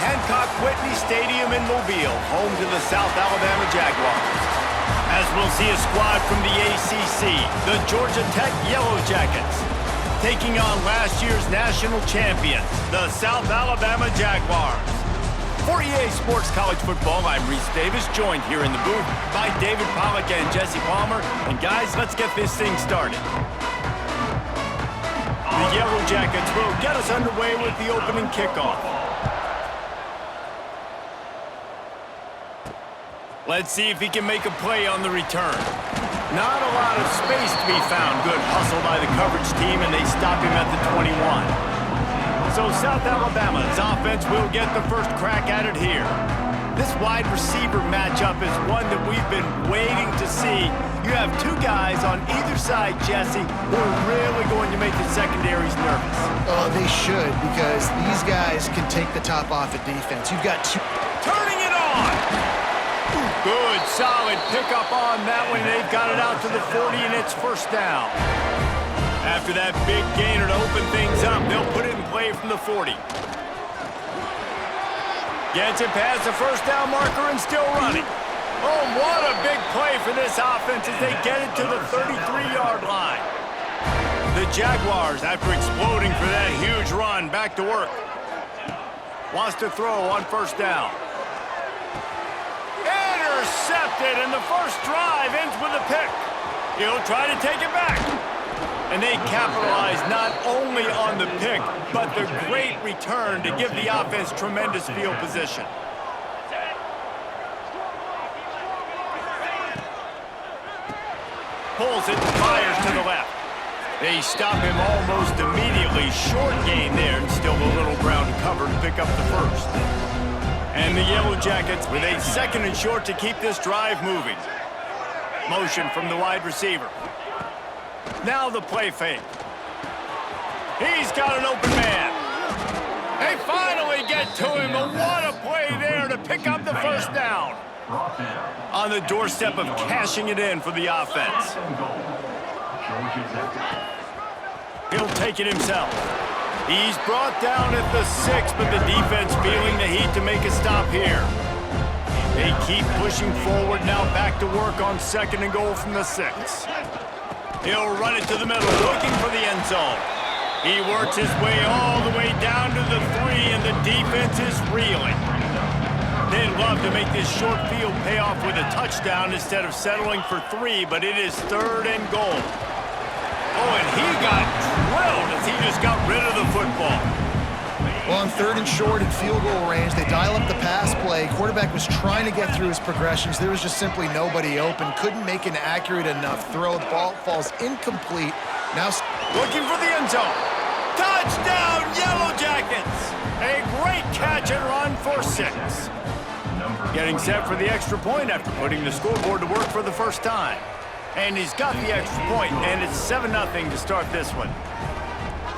Hancock Whitney Stadium in Mobile, home to the South Alabama Jaguars. As we'll see a squad from the ACC, the Georgia Tech Yellow Jackets, taking on last year's national champions, the South Alabama Jaguars. For EA Sports College Football, I'm Reese Davis, joined here in the booth by David Pollack and Jesse Palmer. And guys, let's get this thing started. The Yellow Jackets will get us underway with the opening kickoff. Let's see if he can make a play on the return. Not a lot of space to be found. Good hustle by the coverage team, and they stop him at the 21. So South Alabama's offense will get the first crack at it here. This wide receiver matchup is one that we've been waiting to see. You have two guys on either side, Jesse, who are really going to make the secondaries nervous. Oh, they should, because these guys can take the top off of defense. You've got two. Turning it on! Good, solid pickup on that one. They've got it out to the 40, and it's first down. After that big gainer to open things up, they'll put it in play from the 40. Gets it past the first down marker and still running. Oh, what a big play for this offense as they get it to the 33-yard line. The Jaguars, after exploding for that huge run, back to work. Wants to throw on first down. Intercepted, and the first drive ends with a pick. He'll try to take it back. And they capitalize not only on the pick, but the great return to give the offense tremendous field position. Pulls it, fires to the left. They stop him almost immediately. Short gain there, and still a little ground to cover to pick up the first. And the Yellow Jackets with a second and short to keep this drive moving. Motion from the wide receiver. Now the play fake. He's got an open man. They finally get to him, but what a play there to pick up the first down. On the doorstep of cashing it in for the offense. He'll take it himself. He's brought down at the 6, but the defense feeling the heat to make a stop here. They keep pushing forward now, back to work on second and goal from the 6. He'll run it to the middle, looking for the end zone. He works his way all the way down to the 3, and the defense is reeling. They'd love to make this short field pay off with a touchdown instead of settling for 3, but it is third and goal. Oh, and he got drilled as he just got rid of the football. Well, on third and short and field goal range, they dial up the pass play. Quarterback was trying to get through his progressions. There was just simply nobody open. Couldn't make an accurate enough throw. The ball falls incomplete. Now looking for the end zone. Touchdown, Yellow Jackets! A great catch and run for 6. Getting set for the extra point after putting the scoreboard to work for the first time. And he's got the extra point, and it's 7-0 to start this one.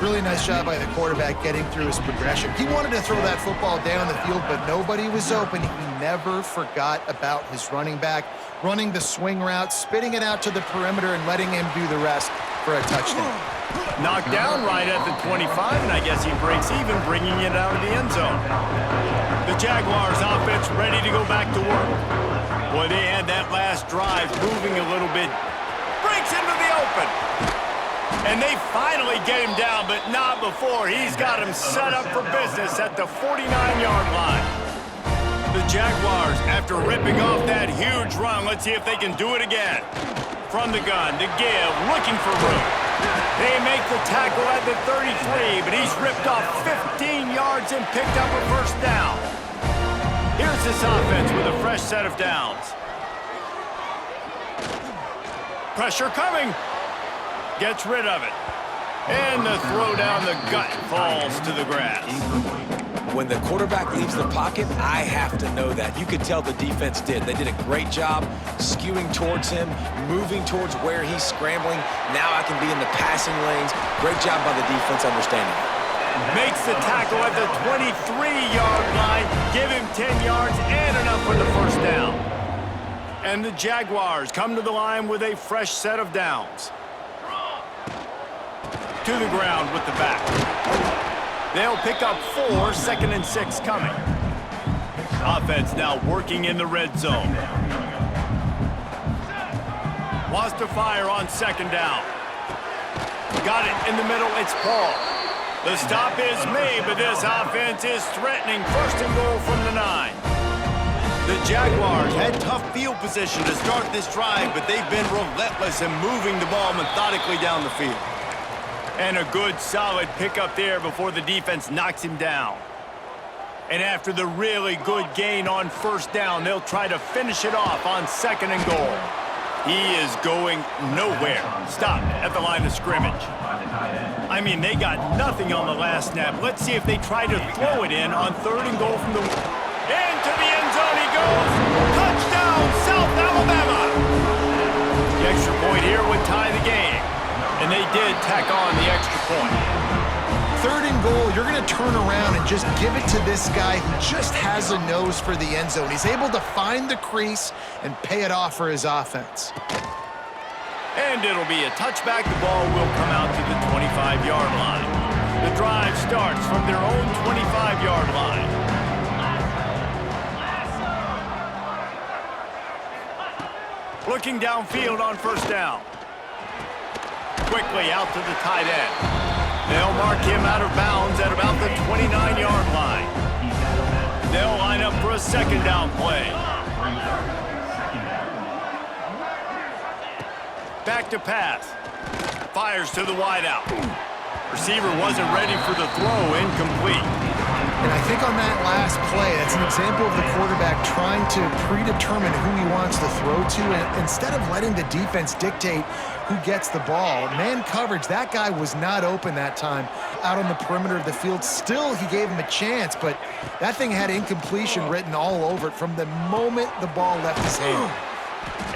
Really nice job by the quarterback getting through his progression. He wanted to throw that football down the field, but nobody was open. He never forgot about his running back, running the swing route, spitting it out to the perimeter, and letting him do the rest for a touchdown. Knocked down right at the 25, and I guess he breaks even, bringing it out of the end zone. The Jaguars offense ready to go back to work. Boy, they had that last drive moving a little bit. Breaks into the open. And they finally get him down, but not before. He's got him set up for business at the 49-yard line. The Jaguars, after ripping off that huge run, let's see if they can do it again. From the gun, to give, looking for room. They make the tackle at the 33, but he's ripped off 15 yards and picked up a first down. Here's this offense with a fresh set of downs. Pressure coming. Gets rid of it. And the throw down the gut falls to the grass. When the quarterback leaves the pocket, I have to know that. You could tell the defense did. They did a great job skewing towards him, moving towards where he's scrambling. Now I can be in the passing lanes. Great job by the defense understanding it. Makes the tackle at the 23-yard line. Give him 10 yards and enough for the first down. And the Jaguars come to the line with a fresh set of downs. To the ground with the back. They'll pick up 4, 2nd and 6 coming. Offense now working in the red zone. Wants to fire on second down. Got it in the middle. It's Paul. The stop is made, but this offense is threatening. First and goal from the 9. The Jaguars had tough field position to start this drive, but they've been relentless in moving the ball methodically down the field. And a good, solid pickup there before the defense knocks him down. And after the really good gain on first down, they'll try to finish it off on second and goal. He is going nowhere. Stop at the line of scrimmage. I mean, they got nothing on the last snap. Let's see if they try to throw it in on third and goal from the... Into the end zone he goes. Touchdown, South Alabama. The extra point here would tie the game. And they did tack on the extra point. Third and goal, you're going to turn around and just give it to this guy who just has a nose for the end zone. He's able to find the crease and pay it off for his offense. And it'll be a touchback. The ball will come out to the 25-yard line. The drive starts from their own 25-yard line. Looking downfield on first down. Quickly out to the tight end. They'll mark him out of bounds at about the 29-yard line. They'll line up for a second down play. Back to pass. Fires to the wideout. Receiver wasn't ready for the throw, incomplete. And I think on that last play, that's an example of the quarterback trying to predetermine who he wants to throw to, and instead of letting the defense dictate who gets the ball. Man coverage, that guy was not open that time out on the perimeter of the field. Still, he gave him a chance, but that thing had incompletion written all over it from the moment the ball left his hand.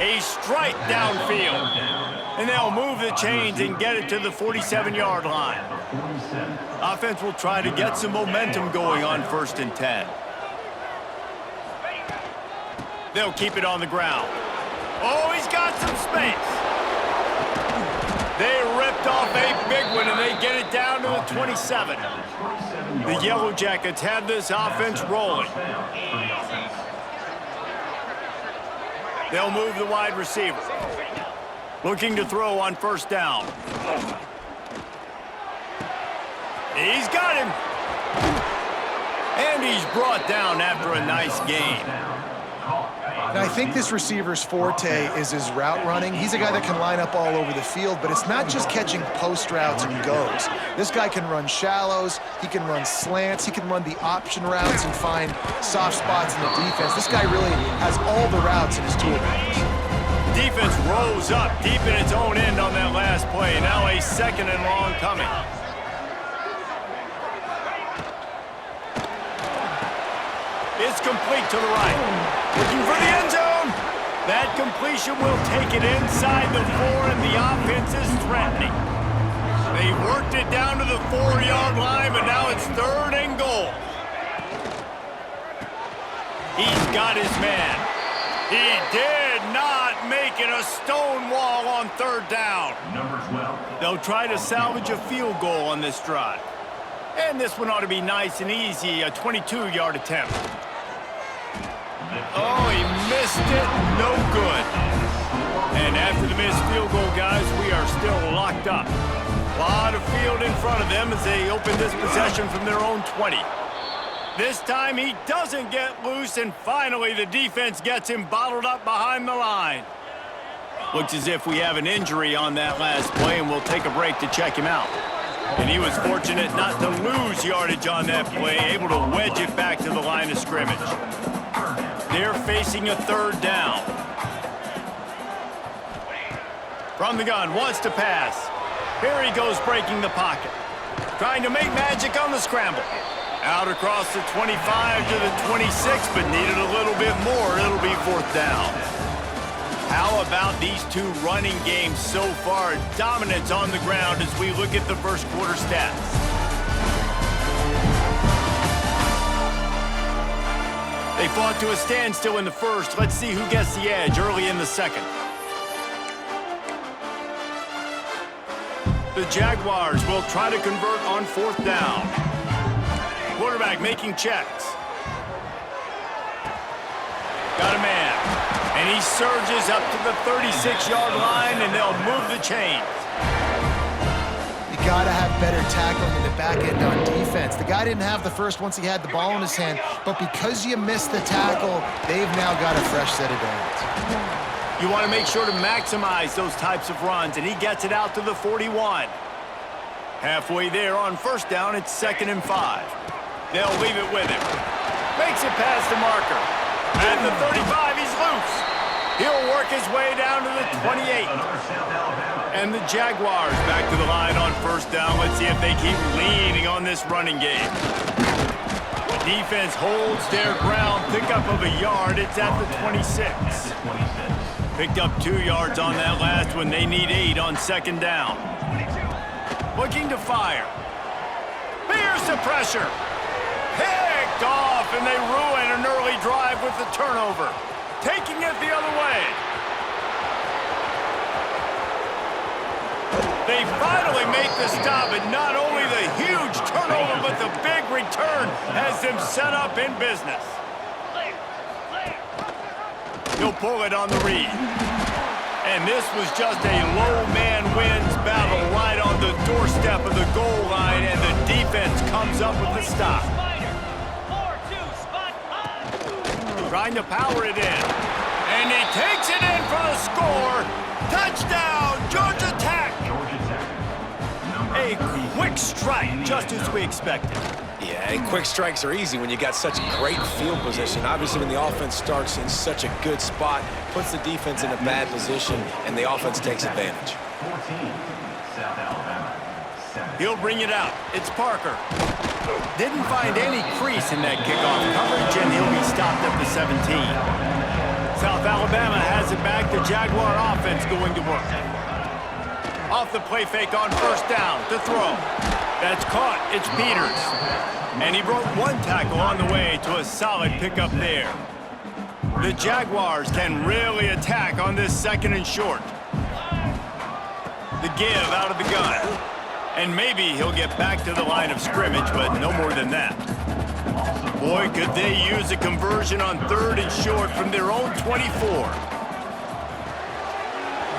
A strike downfield. And they'll move the chains and get it to the 47-yard line. Offense will try to get some momentum going on first and 10. They'll keep it on the ground. Oh, he's got some space. They ripped off a big one, and they get it down to the 27. The Yellow Jackets have this offense rolling. They'll move the wide receiver. Looking to throw on first down. He's got him. And he's brought down after a nice gain. And I think this receiver's forte is his route running. He's a guy that can line up all over the field, but it's not just catching post routes and goes. This guy can run shallows, he can run slants, he can run the option routes and find soft spots in the defense. This guy really has all the routes in his toolbox. Defense rose up deep in its own end on that last play. Now a second and long coming. It's complete to the right. Looking for the end zone. That completion will take it inside the 4, and the offense is threatening. They worked it down to the 4-yard line, but now it's third and goal. He's got his man. He did not make it a stone wall on third down. They'll try to salvage a field goal on this drive. And this one ought to be nice and easy, a 22-yard attempt. Oh, he missed it. No good. And after the missed field goal, guys, we are still locked up. A lot of field in front of them as they open this possession from their own 20. This time he doesn't get loose, and finally the defense gets him bottled up behind the line. Looks as if we have an injury on that last play, and we'll take a break to check him out. And he was fortunate not to lose yardage on that play, able to wedge it back to the line of scrimmage. They're facing a third down. From the gun, wants to pass. Here he goes breaking the pocket. Trying to make magic on the scramble. Out across the 25 to the 26, but needed a little bit more. It'll be fourth down. How about these two running games so far? Dominance on the ground as we look at the first quarter stats. They fought to a standstill in the first. Let's see who gets the edge early in the second. The Jaguars will try to convert on fourth down. Quarterback making checks. Got a man. And he surges up to the 36-yard line, and they'll move the chains. You got to have better tackling in the back end on defense. The guy didn't have the first once he had the ball in his hand, but because you missed the tackle, they've now got a fresh set of downs. You want to make sure to maximize those types of runs, and he gets it out to the 41. Halfway there on first down, it's 2nd and 5. They'll leave it with him. Makes it past the marker. At the 35, he's loose. He'll work his way down to the 28. And the Jaguars back to the line on first down. Let's see if they keep leaning on this running game. The defense holds their ground. Pickup of a yard. It's at the 26. Picked up 2 yards on that last one. They need 8 on 2nd down. Looking to fire. Here's the pressure. Picked off, and they ruin an early drive with the turnover. Taking it the other way. They finally make the stop, and not only the huge turnover, but the big return has them set up in business. He'll pull it on the read. And this was just a low man wins battle right on the doorstep of the goal line, and the defense comes up with the stop. Trying to power it in. And he takes it in for the score. Touchdown, Georgia Tech. A quick strike, just as we expected. Yeah, and quick strikes are easy when you got such great field position. Obviously, when the offense starts in such a good spot, puts the defense in a bad position, and the offense takes advantage. He'll bring it out. It's Parker. Didn't find any crease in that kickoff coverage, and he'll be stopped at the 17. South Alabama has it back. The Jaguar offense going to work. Off the play fake on first down to throw. That's caught. It's Peters. And he broke 1 tackle on the way to a solid pickup there. The Jaguars can really attack on this 2nd and short. The give out of the gun. And maybe he'll get back to the line of scrimmage, but no more than that. Boy, could they use a conversion on 3rd and short from their own 24.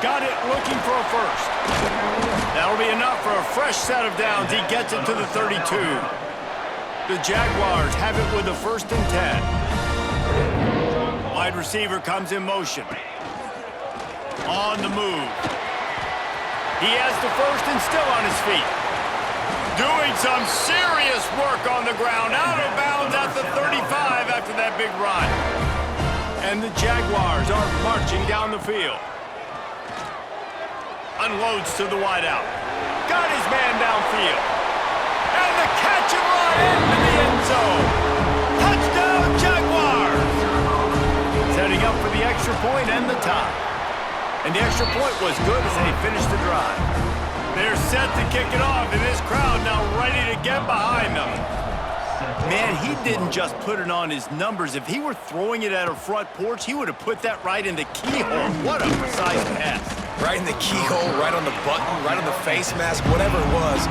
Got it looking for a first. That'll be enough for a fresh set of downs. He gets it to the 32. The Jaguars have it with a 1st and 10. Wide receiver comes in motion. On the move. He has the first and still on his feet. Doing some serious work on the ground. Out of bounds at the 35 after that big run. And the Jaguars are marching down the field. Unloads to the wideout. Got his man downfield. And the catch and run into the end zone. Touchdown, Jaguars! Setting up for the extra point and the tie. And the extra point was good as they finished the drive. They're set to kick it off, and this crowd now ready to get behind them. Man, he didn't just put it on his numbers. If he were throwing it at a front porch, he would have put that right in the keyhole. What a precise pass. Right in the keyhole, right on the button, right on the face mask, whatever it was.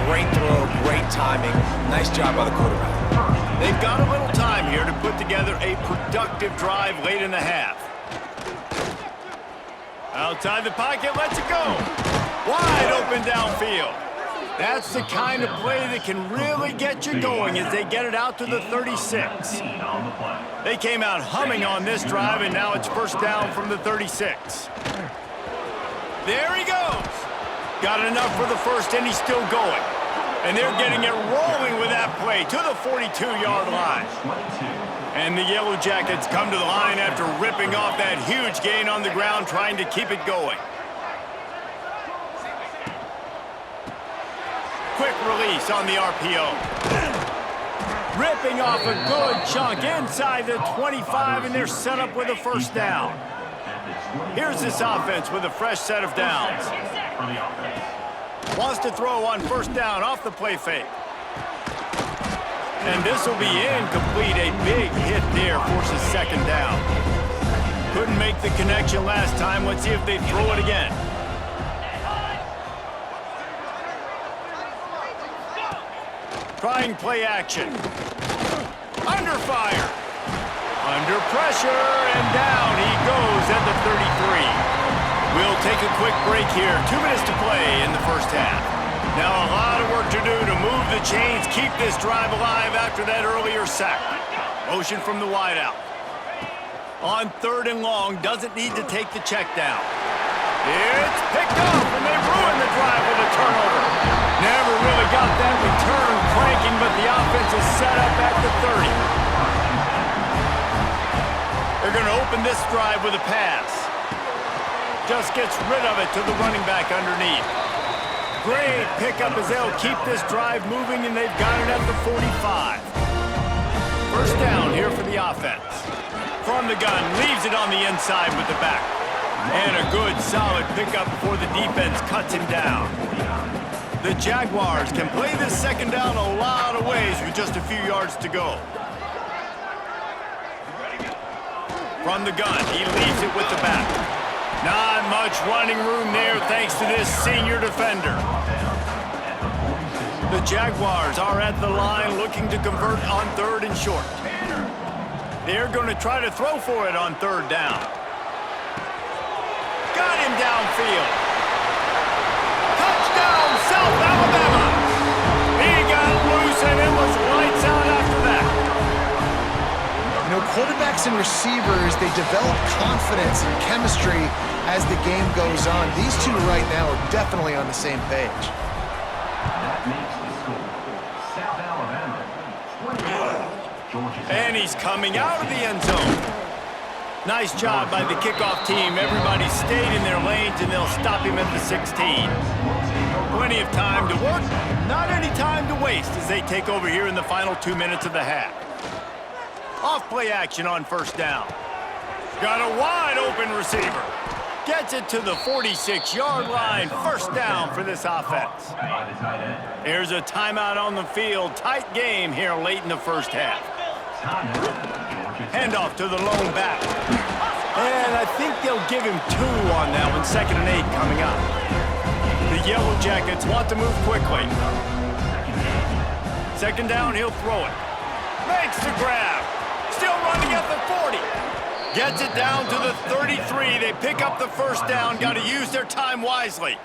Great throw, great timing. Nice job by the quarterback. They've got a little time here to put together a productive drive late in the half. Outside the pocket, lets it go. Wide open downfield. That's the kind of play that can really get you going as they get it out to the 36. They came out humming on this drive, and now it's first down from the 36. There he goes. Got enough for the first, and he's still going. And they're getting it rolling with that play to the 42-yard line. And the Yellow Jackets come to the line after ripping off that huge gain on the ground, trying to keep it going. Quick release on the RPO. Ripping off a good chunk inside the 25, and they're set up with a first down. Here's this offense with a fresh set of downs. Wants to throw on first down off the play fake. And this will be incomplete. A big hit there forces 2nd down. Couldn't make the connection last time. Let's see if they throw it again. Trying play action. Under fire. Under pressure, and down he goes at the 33. We'll take a quick break here. 2 minutes to play in the first half. Now a lot of work to do to move the chains, keep this drive alive after that earlier sack. Motion from the wideout. On 3rd and long, doesn't need to take the check down. It's picked up, and they ruin the drive with a turnover. Never really got that return cranking, but the offense is set up at the 30. They're going to open this drive with a pass. Just gets rid of it to the running back underneath. Great pickup as they'll keep this drive moving, and they've got it at the 45. First down here for the offense. From the gun, leaves it on the inside with the back. And a good, solid pickup before the defense cuts him down. The Jaguars can play this second down a lot of ways with just a few yards to go. From the gun, he leaves it with the back. Not much running room there thanks to this senior defender. The Jaguars are at the line looking to convert on 3rd and short. They're going to try to throw for it on 3rd down. Got him downfield. Touchdown, South Alabama. He got loose and it was lights out after that. You know, quarterbacks and receivers, they develop confidence and chemistry as the game goes on. These two right now are definitely on the same page. And he's coming out of the end zone. Nice job by the kickoff team. Everybody stayed in their lanes, and they'll stop him at the 16. Plenty of time to work, not any time to waste as they take over here in the final 2 minutes of the half. Off play action on 1st down. Got a wide open receiver. Gets it to the 46-yard line. 1st down for this offense. Here's a timeout on the field. Tight game here late in the first half. Handoff to the lone back. And I think they'll give him 2 on that one. 2nd and 8 coming up. The Yellow Jackets want to move quickly. 2nd down, he'll throw it. Makes the grab. Still running at the 40. Gets it down to the 33. They pick up the 1st down. Got to use their time wisely.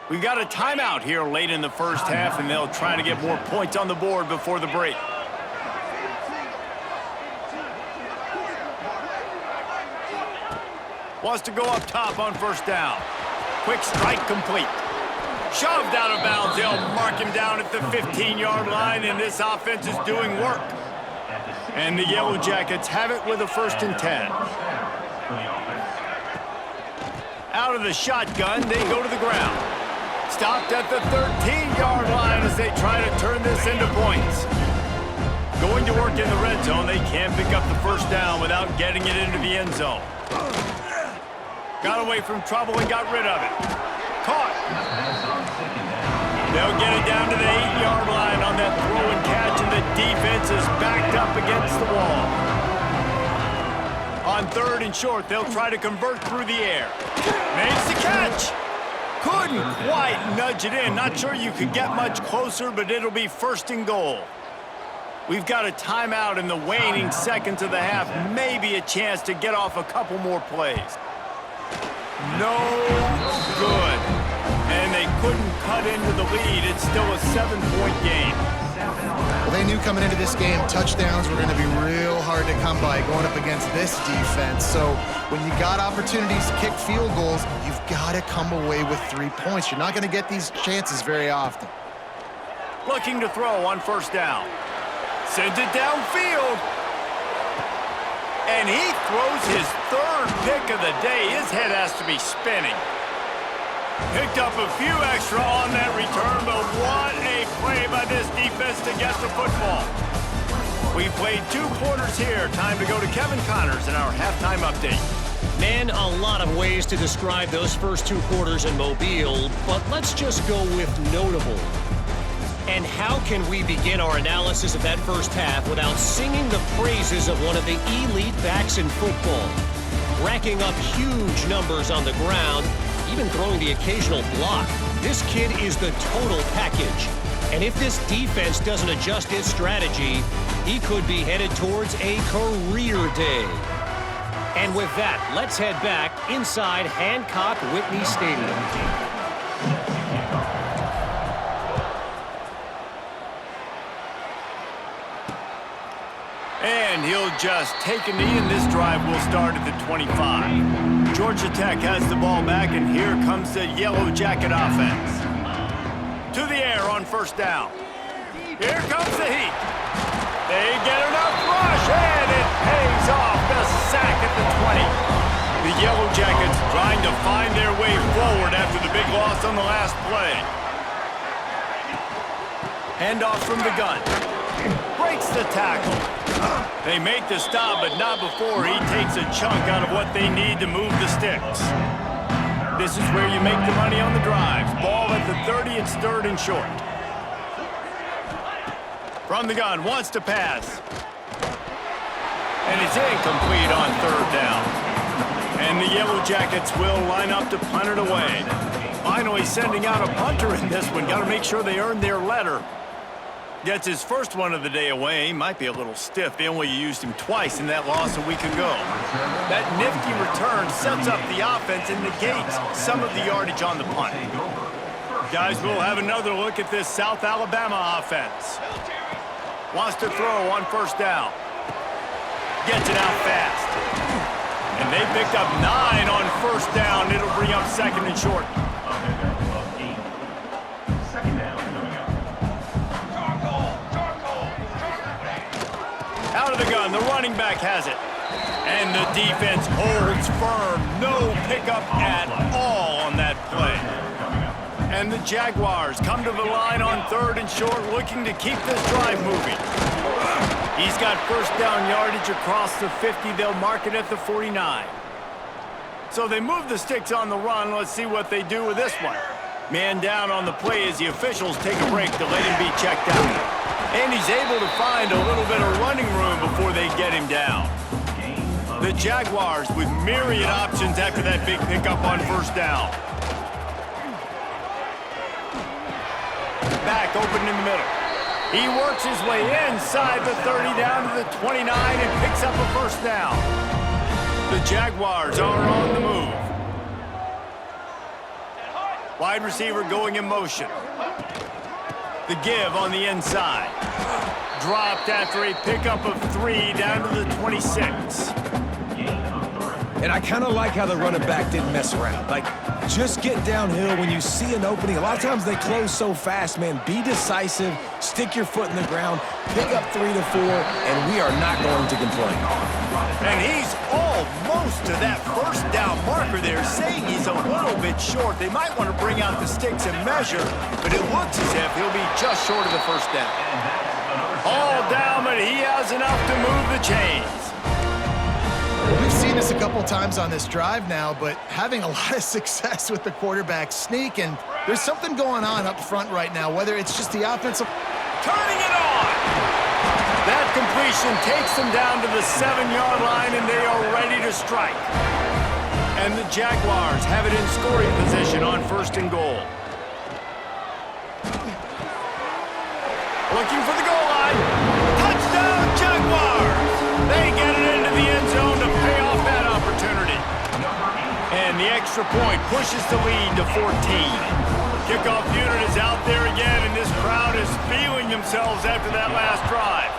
We've got a timeout here late in the first half, and they'll try to get more points on the board before the break. Wants to go up top on 1st down. Quick strike complete. Shoved out of bounds. They'll mark him down at the 15-yard line, and this offense is doing work. And the Yellow Jackets have it with a 1st and 10. Out of the shotgun, they go to the ground. Stopped at the 13-yard line as they try to turn this into points. Going to work in the red zone, they can't pick up the 1st down without getting it into the end zone. Got away from trouble and got rid of it. Caught. They'll get it down to the 8-yard line on that throw and catch, and the defense is backed up against the wall. On 3rd and short, they'll try to convert through the air. Makes the catch. Couldn't quite nudge it in. Not sure you could get much closer, but it'll be 1st and goal. We've got a timeout in the waning seconds of the half. Maybe a chance to get off a couple more plays. No good. And they couldn't cut into the lead. It's still a 7-point game. Well, they knew coming into this game, touchdowns were going to be real hard to come by going up against this defense. So when you got opportunities to kick field goals, you've got to come away with 3 points. You're not going to get these chances very often. Looking to throw on 1st down. Sends it downfield. And he throws his 3rd pick of the day. His head has to be spinning. Picked up a few extra on that return, but what a play by this defense to get the football. We played 2 quarters here. Time to go to Kevin Connors in our halftime update. Man, a lot of ways to describe those first 2 quarters in Mobile, but let's just go with notable. And how can we begin our analysis of that first half without singing the praises of one of the elite backs in football? Racking up huge numbers on the ground, even throwing the occasional block. This kid is the total package. And if this defense doesn't adjust its strategy, he could be headed towards a career day. And with that, let's head back inside Hancock Whitney Stadium. And he'll just take a knee, and this drive will start at the 25. Georgia Tech has the ball back, and here comes the Yellow Jacket offense. To the air on first down. Here comes the heat. They get enough rush, and it pays off. The sack at the 20. The Yellow Jackets trying to find their way forward after the big loss on the last play. Handoff from the gun. Breaks the tackle. They make the stop, but not before he takes a chunk out of what they need to move the sticks. This is where you make the money on the drives. Ball at the 30, it's third and short. From the gun, wants to pass. And it's incomplete on third down. And the Yellow Jackets will line up to punt it away. Finally sending out a punter in this one. Got to make sure they earn their letter. Gets his first one of the day away. He might be a little stiff. They only used him twice in that loss a week ago. That nifty return sets up the offense and negates some of the yardage on the punt. Guys, we'll have another look at this South Alabama offense. Wants to throw on first down. Gets it out fast. And they picked up 9 on first down. It'll bring up second and short. Out of the gun, the running back has it. And the defense holds firm. No pickup at all on that play. And the Jaguars come to the line on third and short, looking to keep this drive moving. He's got first down yardage across the 50. They'll mark it at the 49. So they move the sticks on the run. Let's see what they do with this one. Man down on the play as the officials take a break to let him be checked out. And he's able to find a little bit of running room before they get him down. The Jaguars with myriad options after that big pickup on first down. Back open in the middle. He works his way inside the 30 down to the 29 and picks up a first down. The Jaguars are on the move. Wide receiver going in motion. The give on the inside. Dropped after a pickup of 3 down to the 26. And I kind of like how the running back didn't mess around. Like, just get downhill when you see an opening. A lot of times they close so fast, man. Be decisive, stick your foot in the ground, pick up 3 to 4, and we are not going to complain. And he's almost to that first down marker there, saying he's a little bit short. They might want to bring out the sticks and measure, but it looks as if he'll be just short of the first down. All down, but he has enough to move the chains. We've seen this a couple times on this drive now, but having a lot of success with the quarterback sneak, and there's something going on up front right now, whether it's just the offensive... Turning it on! That completion takes them down to the 7-yard line, and they are ready to strike. And the Jaguars have it in scoring position on first and goal. Looking for the goal line. Touchdown, Jaguars! They get it into the end zone to pay off that opportunity. And the extra point pushes the lead to 14. Kickoff unit is out there again, and this crowd is feeling themselves after that last drive.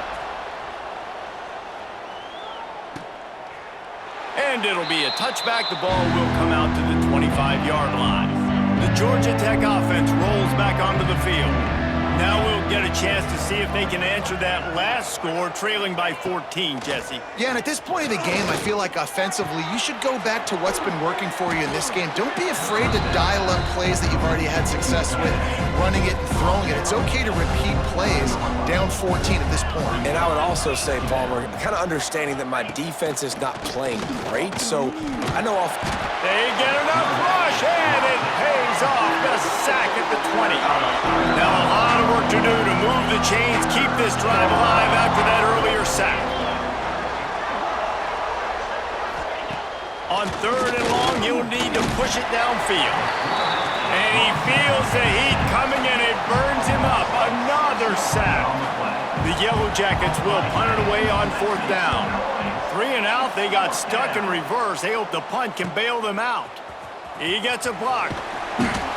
And it'll be a touchback. The ball will come out to the 25-yard line. The Georgia Tech offense rolls back onto the field. Now we'll get a chance to see if they can answer that last score, trailing by 14, Jesse. Yeah, and at this point of the game, I feel like offensively, you should go back to what's been working for you in this game. Don't be afraid to dial up plays that you've already had success with, running it and throwing it. It's okay to repeat plays down 14 at this point. And I would also say, Palmer, kind of understanding that my defense is not playing great, so I know off... They get enough rush, and it pays off. The sack at the 20. Now a lot of work to do to move the chains, keep this drive alive after that earlier sack. On third and long, he'll need to push it downfield. And he feels the heat coming and it burns him up. Another sack. The Yellow Jackets will punt it away on 4th down. 3 and out, they got stuck in reverse. They hope the punt can bail them out. He gets a block.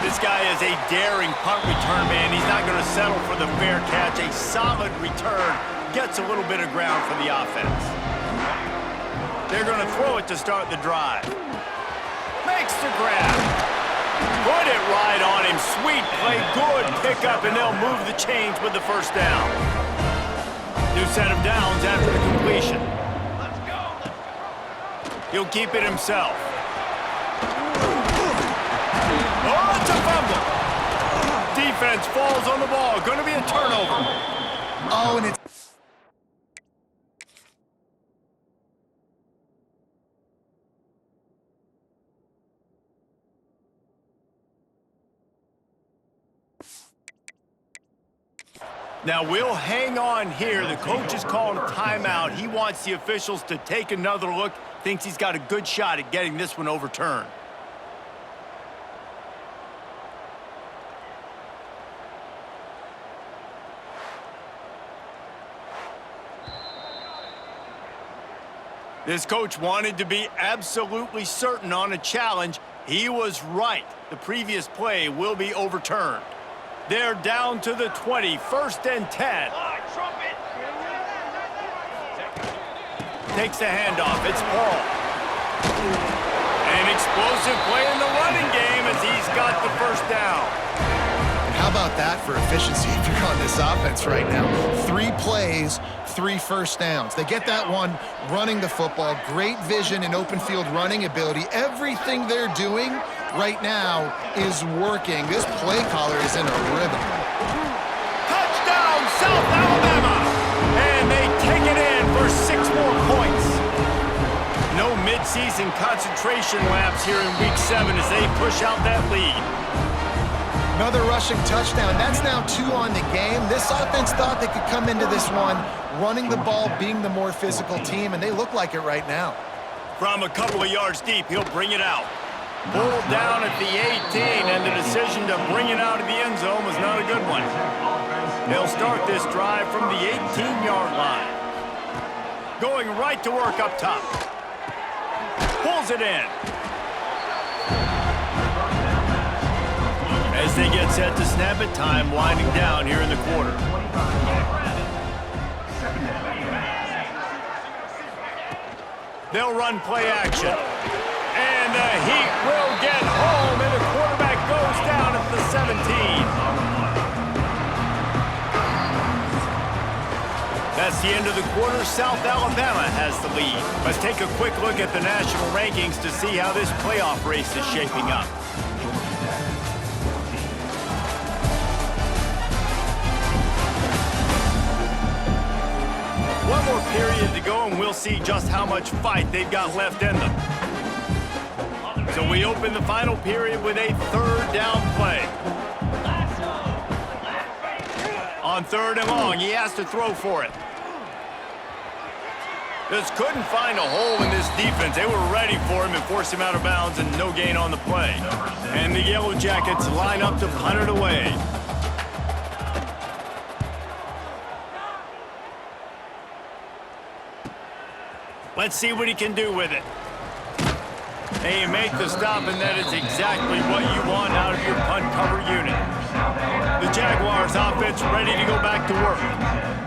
This guy is a daring punt return man. He's not going to settle for the fair catch. A solid return. Gets a little bit of ground for the offense. They're going to throw it to start the drive. Makes the grab. Put it right on him. Sweet play. Good pickup, and they'll move the chains with the 1st down. New set of downs after the completion. Let's go. He'll keep it himself. Oh, it's a fumble. Defense falls on the ball. Going to be a turnover. Oh, and it's... Now, we'll hang on here. The coach is calling a timeout. He wants the officials to take another look. Thinks he's got a good shot at getting this one overturned. This coach wanted to be absolutely certain on a challenge. He was right. The previous play will be overturned. They're down to the 20, 1st and 10. Takes the handoff. It's Paul. An explosive play in the running game as he's got the 1st down. And how about that for efficiency if you're on this offense right now? 3 plays, 3 1st downs. They get that one running the football. Great vision and open field running ability. Everything they're doing right now is working. This play caller is in a rhythm. Touchdown, South Alabama! And they take it in for 6 more points. No midseason concentration laps here in Week 7 as they push out that lead. Another rushing touchdown. That's now 2 on the game. This offense thought they could come into this one running the ball, being the more physical team, and they look like it right now. From a couple of yards deep, he'll bring it out. Pulled down at the 18, and the decision to bring it out of the end zone was not a good one. They'll start this drive from the 18-yard line. Going right to work up top. Pulls it in. As they get set to snap it, time winding down here in the quarter. They'll run play action. And the Heat will get home, and the quarterback goes down at the 17. That's the end of the quarter. South Alabama has the lead. Let's take a quick look at the national rankings to see how this playoff race is shaping up. One more period to go, and we'll see just how much fight they've got left in them. So we open the final period with a 3rd down play. On 3rd and long, he has to throw for it. Just couldn't find a hole in this defense. They were ready for him and forced him out of bounds, and no gain on the play. And the Yellow Jackets line up to punt it away. Let's see what he can do with it. And you make the stop, and that is exactly what you want out of your punt cover unit. The Jaguars offense ready to go back to work.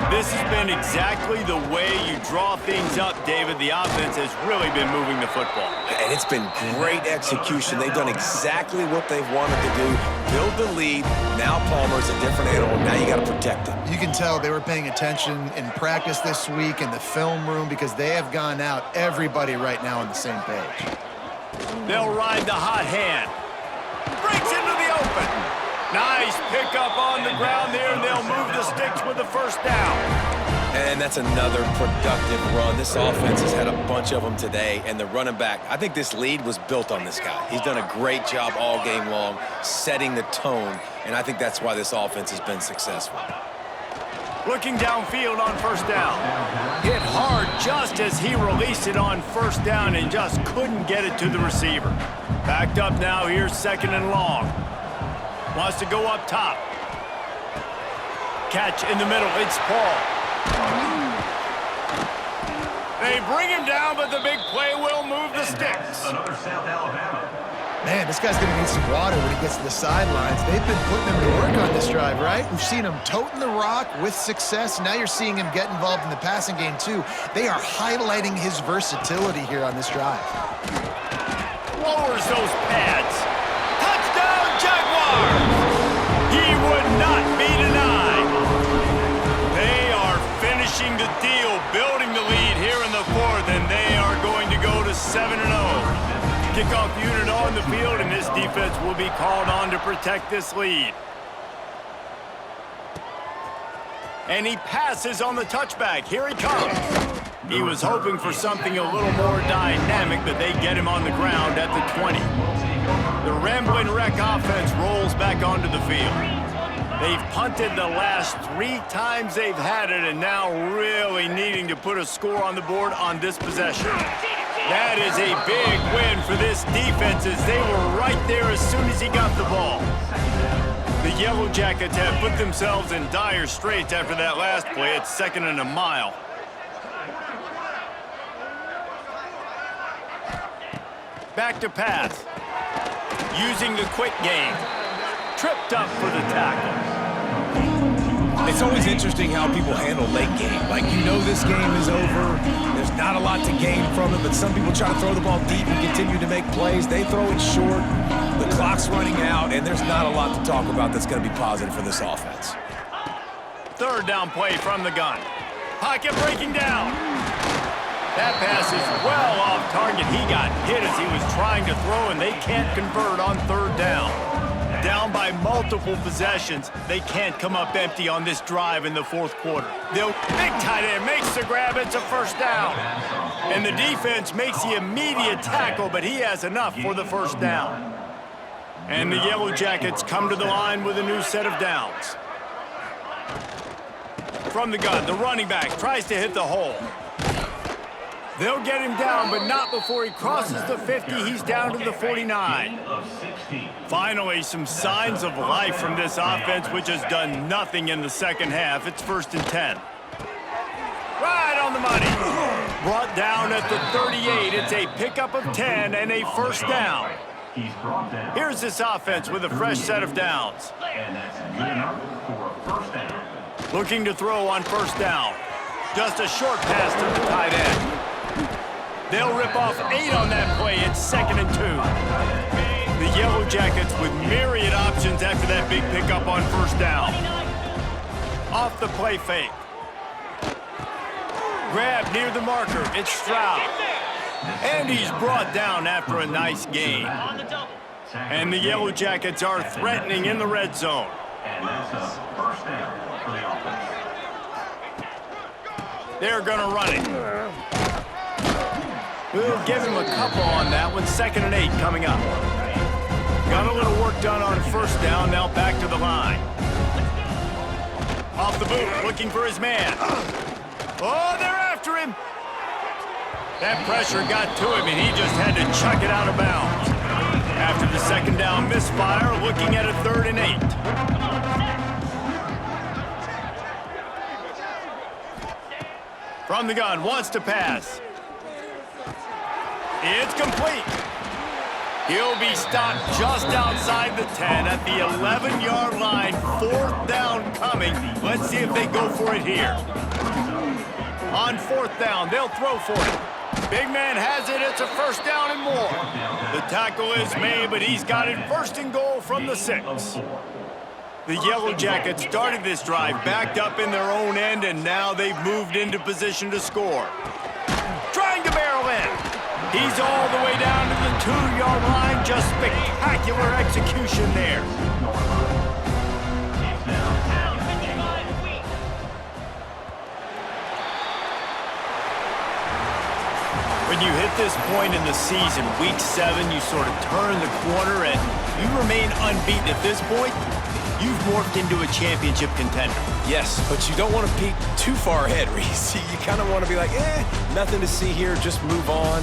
This has been exactly the way you draw things up, David. The offense has really been moving the football. And it's been great execution. They've done exactly what they've wanted to do. Build the lead. Now Palmer's a different animal. Now you got to protect him. You can tell they were paying attention in practice this week in the film room because they have gone out, everybody right now on the same page. They'll ride the hot hand. Breaks into the open. Nice pickup on the ground there, and they'll move the sticks with the 1st down. And that's another productive run. This offense has had a bunch of them today, and the running back, I think this lead was built on this guy. He's done a great job all game long, setting the tone, and I think that's why this offense has been successful. Looking downfield on 1st down. Hit hard just as he released it on 1st down and just couldn't get it to the receiver. Backed up now, here's 2nd and long. Wants to go up top. Catch in the middle. It's Paul. They bring him down, but the big play will move the sticks. Another South Alabama. Man, this guy's going to need some water when he gets to the sidelines. They've been putting him to work on this drive, right? We've seen him toting the rock with success. Now you're seeing him get involved in the passing game, too. They are highlighting his versatility here on this drive. Lowers those pads. Touchdown, Jaguars! He would not be denied. They are finishing the deal, building the lead here in the fourth, and they are going to go to 7-0. Kickoff unit on the field, and this defense will be called on to protect this lead. And he passes on the touchback. Here he comes. He was hoping for something a little more dynamic, but they get him on the ground at the 20. The Rambling Wreck offense rolls back onto the field. They've punted the last 3 times they've had it, and now really needing to put a score on the board on this possession. That is a big win for this defense, as they were right there as soon as he got the ball. The Yellow Jackets have put themselves in dire straits after that last play. It's 2nd and a mile. Back to pass. Using the quick game. Tripped up for the tackle. It's always interesting how people handle late game. Like, you know this game is over. There's not a lot to gain from it, but some people try to throw the ball deep and continue to make plays. They throw it short. The clock's running out, and there's not a lot to talk about that's going to be positive for this offense. 3rd down play from the gun. Pocket breaking down. That pass is well off target. He got hit as he was trying to throw, and they can't convert on 3rd down. Down by multiple possessions, they can't come up empty on this drive in the 4th quarter. The big tight end makes the grab. It's a 1st down. And the defense makes the immediate tackle, but he has enough for the 1st down. And the Yellow Jackets come to the line with a new set of downs. From the gun, the running back tries to hit the hole. They'll get him down, but not before he crosses the 50. He's down to the 49. Finally, some signs of life from this offense, which has done nothing in the 2nd half. It's 1st and 10. Right on the money. Brought down at the 38. It's a pickup of 10 and a 1st down. Here's this offense with a fresh set of downs. And that's good enough for a 1st down. Looking to throw on 1st down. Just a short pass to the tight end. They'll rip off 8 on that play. It's 2nd and 2. The Yellow Jackets with myriad options after that big pickup on 1st down. Off the play fake. Grab near the marker. It's Stroud. And he's brought down after a nice gain. And the Yellow Jackets are threatening in the red zone. And that's a 1st down for the offense. They're going to run it. We'll give him a couple on that one. 2nd and 8 coming up. Got a little work done on 1st down. Now back to the line. Off the boot, looking for his man. Oh, they're after him. That pressure got to him, and he just had to chuck it out of bounds. After the 2nd down misfire, looking at a 3rd and 8. From the gun, wants to pass. It's complete. He'll be stopped just outside the 10 at the 11-yard line. 4th down coming. Let's see if they go for it here. On 4th down, they'll throw for it. Big man has it. It's a 1st down and more. The tackle is made, but he's got it 1st and goal from the 6. The Yellow Jackets started this drive backed up in their own end, and now they've moved into position to score. Trying to barrel in. He's all the way down to the 2-yard line. Just spectacular execution there. When you hit this point in the season, week 7, you sort of turn the corner and you remain unbeaten at this point. you've morphed into a championship contender. Yes, but you don't want to peek too far ahead, Reese. You kind of want to be like, nothing to see here, just move on.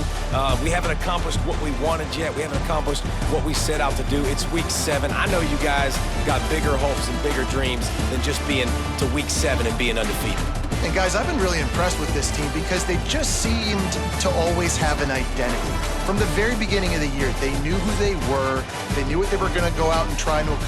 We haven't accomplished what we wanted yet. We haven't accomplished what we set out to do. It's week 7. I know you guys got bigger hopes and bigger dreams than just being to week 7 and being undefeated. And guys, I've been really impressed with this team because they just seemed to always have an identity. From the very beginning of the year, they knew who they were. They knew what they were going to go out and try to accomplish.